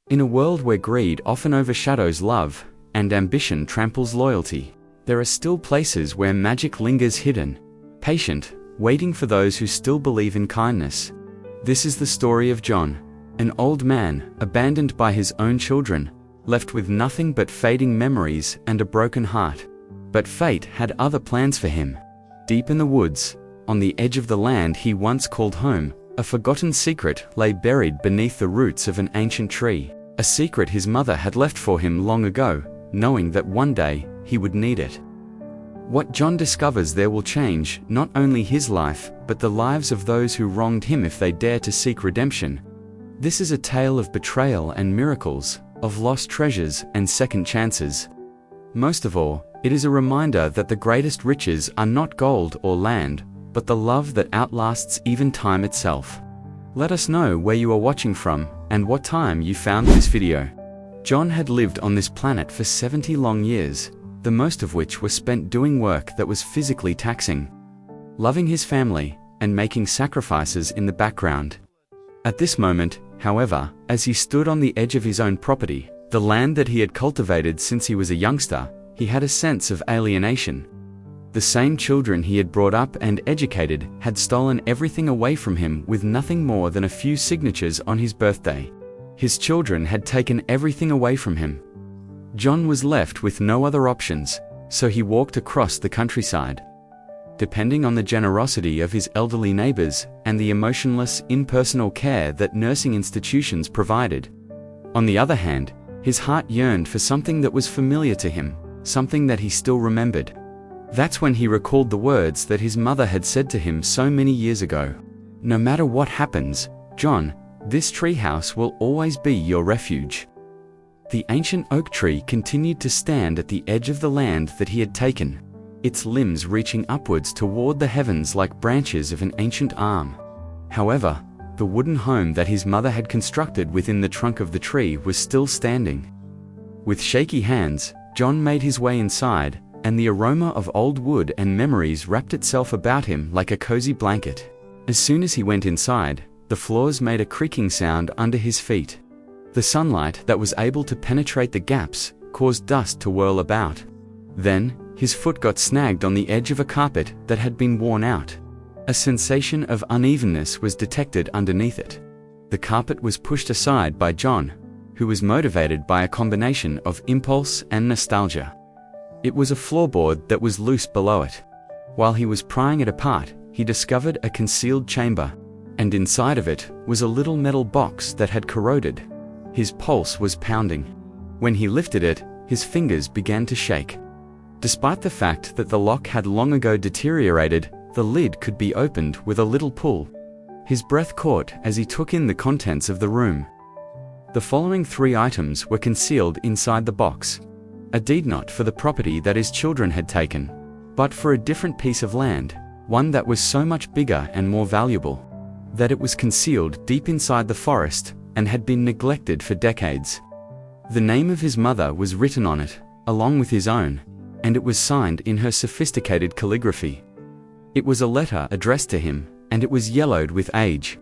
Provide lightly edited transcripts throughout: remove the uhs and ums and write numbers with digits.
In a world where greed often overshadows love, and ambition tramples loyalty, there are still places where magic lingers hidden, patient, waiting for those who still believe in kindness. This is the story of John, an old man, abandoned by his own children, left with nothing but fading memories and a broken heart. But fate had other plans for him. Deep in the woods, on the edge of the land he once called home, a forgotten secret lay buried beneath the roots of an ancient tree. A secret his mother had left for him long ago, knowing that one day he would need it. What John discovers there will change not only his life, but the lives of those who wronged him if they dare to seek redemption. This is a tale of betrayal and miracles, of lost treasures and second chances. Most of all, it is a reminder that the greatest riches are not gold or land, but the love that outlasts even time itself. Let us know where you are watching from and what time you found this video. John had lived on this planet for 70 long years, the most of which were spent doing work that was physically taxing, loving his family, and making sacrifices in the background. At this moment, however, as he stood on the edge of his own property, the land that he had cultivated since he was a youngster, he had a sense of alienation. The same children he had brought up and educated had stolen everything away from him with nothing more than a few signatures on his birthday. His children had taken everything away from him. John was left with no other options, so he walked across the countryside. Depending on the generosity of his elderly neighbors and the emotionless, impersonal care that nursing institutions provided. On the other hand, his heart yearned for something that was familiar to him, something that he still remembered. That's when he recalled the words that his mother had said to him so many years ago. "No matter what happens, John, this treehouse will always be your refuge." The ancient oak tree continued to stand at the edge of the land that he had taken, its limbs reaching upwards toward the heavens like branches of an ancient arm. However, the wooden home that his mother had constructed within the trunk of the tree was still standing. With shaky hands, John made his way inside, and the aroma of old wood and memories wrapped itself about him like a cozy blanket. As soon as he went inside, the floors made a creaking sound under his feet. The sunlight that was able to penetrate the gaps caused dust to whirl about. Then, his foot got snagged on the edge of a carpet that had been worn out. A sensation of unevenness was detected underneath it. The carpet was pushed aside by John, who was motivated by a combination of impulse and nostalgia. It was a floorboard that was loose below it. While he was prying it apart, he discovered a concealed chamber, and inside of it was a little metal box that had corroded. His pulse was pounding. When he lifted it, his fingers began to shake. Despite the fact that the lock had long ago deteriorated, the lid could be opened with a little pull. His breath caught as he took in the contents of the room. The following 3 items were concealed inside the box. A deed not for the property that his children had taken, but for a different piece of land, one that was so much bigger and more valuable, that it was concealed deep inside the forest and had been neglected for decades. The name of his mother was written on it, along with his own, and it was signed in her sophisticated calligraphy. It was a letter addressed to him, and it was yellowed with age.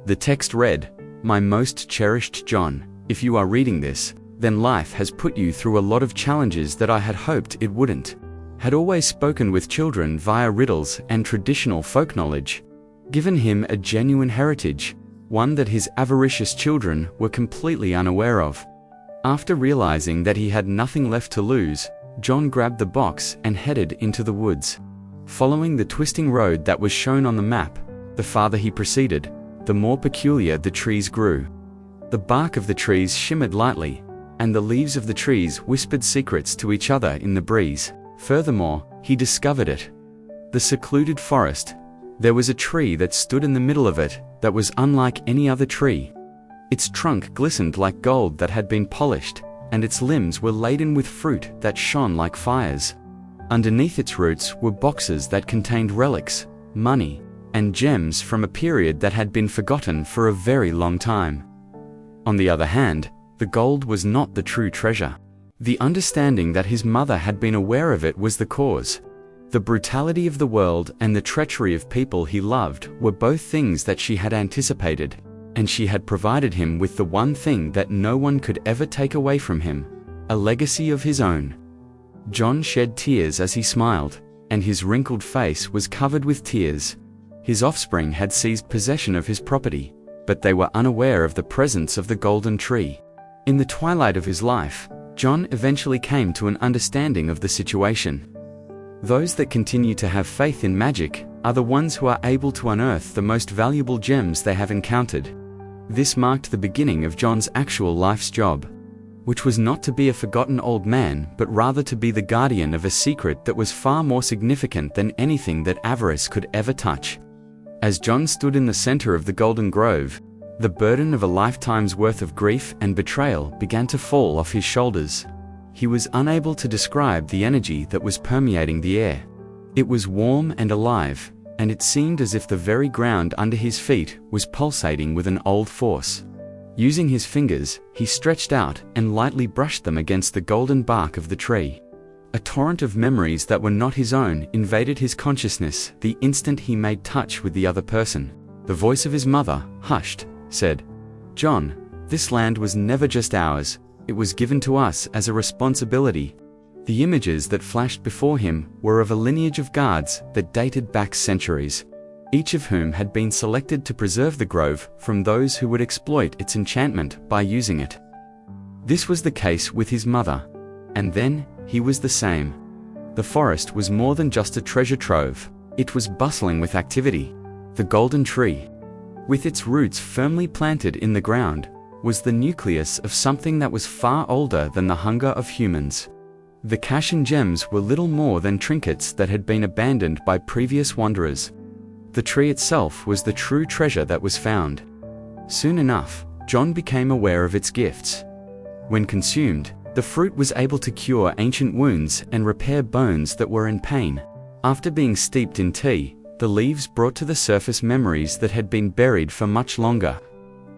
The text read, "My most cherished John, if you are reading this, then life has put you through a lot of challenges that I had hoped it wouldn't. Had always spoken with children via riddles and traditional folk knowledge. Given him a genuine heritage, one that his avaricious children were completely unaware of." After realizing that he had nothing left to lose, John grabbed the box and headed into the woods. Following the twisting road that was shown on the map, the farther he proceeded, the more peculiar the trees grew. The bark of the trees shimmered lightly, and the leaves of the trees whispered secrets to each other in the breeze. Furthermore, he discovered it. The secluded forest. There was a tree that stood in the middle of it that was unlike any other tree. Its trunk glistened like gold that had been polished, and its limbs were laden with fruit that shone like fires. Underneath its roots were boxes that contained relics, money, and gems from a period that had been forgotten for a very long time. On the other hand, the gold was not the true treasure. The understanding that his mother had been aware of it was the cause. The brutality of the world and the treachery of people he loved were both things that she had anticipated, and she had provided him with the one thing that no one could ever take away from him, a legacy of his own. John shed tears as he smiled, and his wrinkled face was covered with tears. His offspring had seized possession of his property, but they were unaware of the presence of the golden tree. In the twilight of his life, John eventually came to an understanding of the situation. Those that continue to have faith in magic are the ones who are able to unearth the most valuable gems they have encountered. This marked the beginning of John's actual life's job, which was not to be a forgotten old man, but rather to be the guardian of a secret that was far more significant than anything that avarice could ever touch. As John stood in the center of the Golden Grove, the burden of a lifetime's worth of grief and betrayal began to fall off his shoulders. He was unable to describe the energy that was permeating the air. It was warm and alive, and it seemed as if the very ground under his feet was pulsating with an old force. Using his fingers, he stretched out and lightly brushed them against the golden bark of the tree. A torrent of memories that were not his own invaded his consciousness the instant he made touch with the other person. The voice of his mother, hushed, said, "John, this land was never just ours, it was given to us as a responsibility." The images that flashed before him were of a lineage of guards that dated back centuries, each of whom had been selected to preserve the grove from those who would exploit its enchantment by using it. This was the case with his mother, and then he was the same. The forest was more than just a treasure trove, it was bustling with activity. The golden tree, with its roots firmly planted in the ground, was the nucleus of something that was far older than the hunger of humans. The cash and gems were little more than trinkets that had been abandoned by previous wanderers. The tree itself was the true treasure that was found. Soon enough, John became aware of its gifts. When consumed, the fruit was able to cure ancient wounds and repair bones that were in pain. After being steeped in tea, the leaves brought to the surface memories that had been buried for much longer.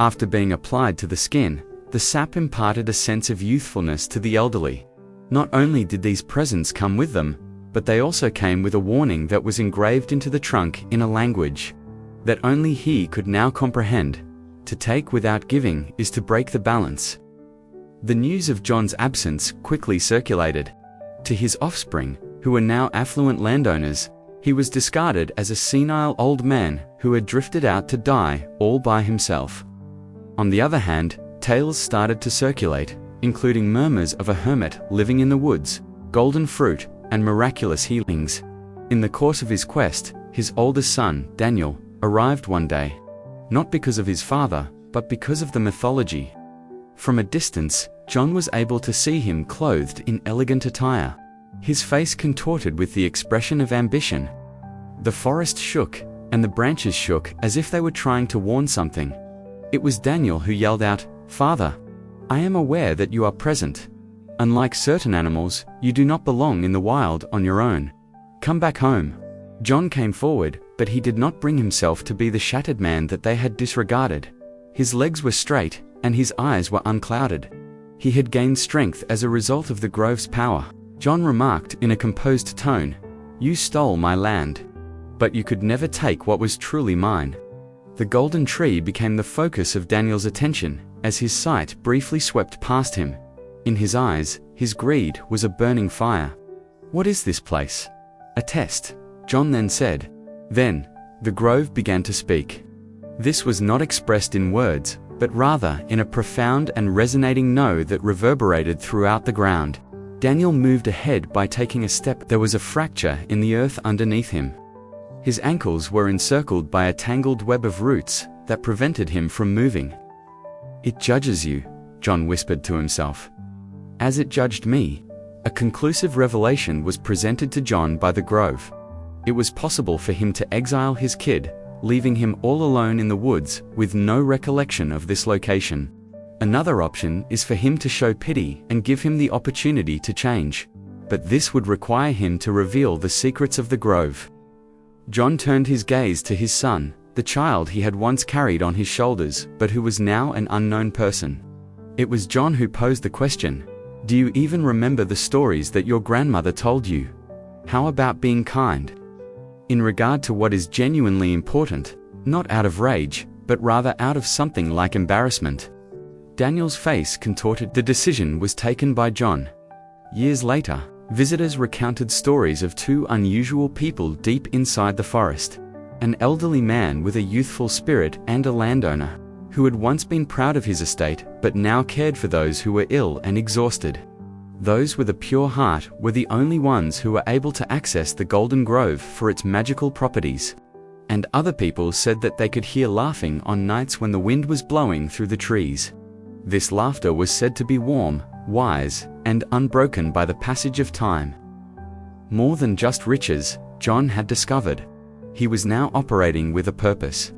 After being applied to the skin, the sap imparted a sense of youthfulness to the elderly. Not only did these presents come with them, but they also came with a warning that was engraved into the trunk in a language that only he could now comprehend. To take without giving is to break the balance. The news of John's absence quickly circulated. To his offspring, who were now affluent landowners, he was discarded as a senile old man who had drifted out to die all by himself. On the other hand, tales started to circulate, including murmurs of a hermit living in the woods, golden fruit, and miraculous healings. In the course of his quest, his oldest son, Daniel, arrived one day, not because of his father, but because of the mythology. From a distance, John was able to see him clothed in elegant attire, his face contorted with the expression of ambition. The forest shook, and the branches shook as if they were trying to warn something. It was Daniel who yelled out, "Father, I am aware that you are present. Unlike certain animals, you do not belong in the wild on your own. Come back home." John came forward, but he did not bring himself to be the shattered man that they had disregarded. His legs were straight, and his eyes were unclouded. He had gained strength as a result of the grove's power. John remarked in a composed tone, "You stole my land, but you could never take what was truly mine." The golden tree became the focus of Daniel's attention as his sight briefly swept past him. In his eyes, his greed was a burning fire. "What is this place?" "A test," John then said. Then, the grove began to speak. This was not expressed in words, but rather in a profound and resonating no that reverberated throughout the ground. Daniel moved ahead by taking a step. There was a fracture in the earth underneath him. His ankles were encircled by a tangled web of roots that prevented him from moving. "It judges you," John whispered to himself. As it judged me. A conclusive revelation was presented to John by the grove. It was possible for him to exile his kid, leaving him all alone in the woods with no recollection of this location. Another option is for him to show pity and give him the opportunity to change. But this would require him to reveal the secrets of the grove. John turned his gaze to his son, the child he had once carried on his shoulders, but who was now an unknown person. It was John who posed the question, "Do you even remember the stories that your grandmother told you? How about being kind? In regard to what is genuinely important, not out of rage, but rather out of something like embarrassment. Daniel's face contorted. The decision was taken by John. Years later, visitors recounted stories of two unusual people deep inside the forest: an elderly man with a youthful spirit and a landowner who had once been proud of his estate but now cared for those who were ill and exhausted. Those with a pure heart were the only ones who were able to access the Golden Grove for its magical properties. And other people said that they could hear laughing on nights when the wind was blowing through the trees. This laughter was said to be warm, wise, and unbroken by the passage of time. More than just riches, John had discovered. He was now operating with a purpose.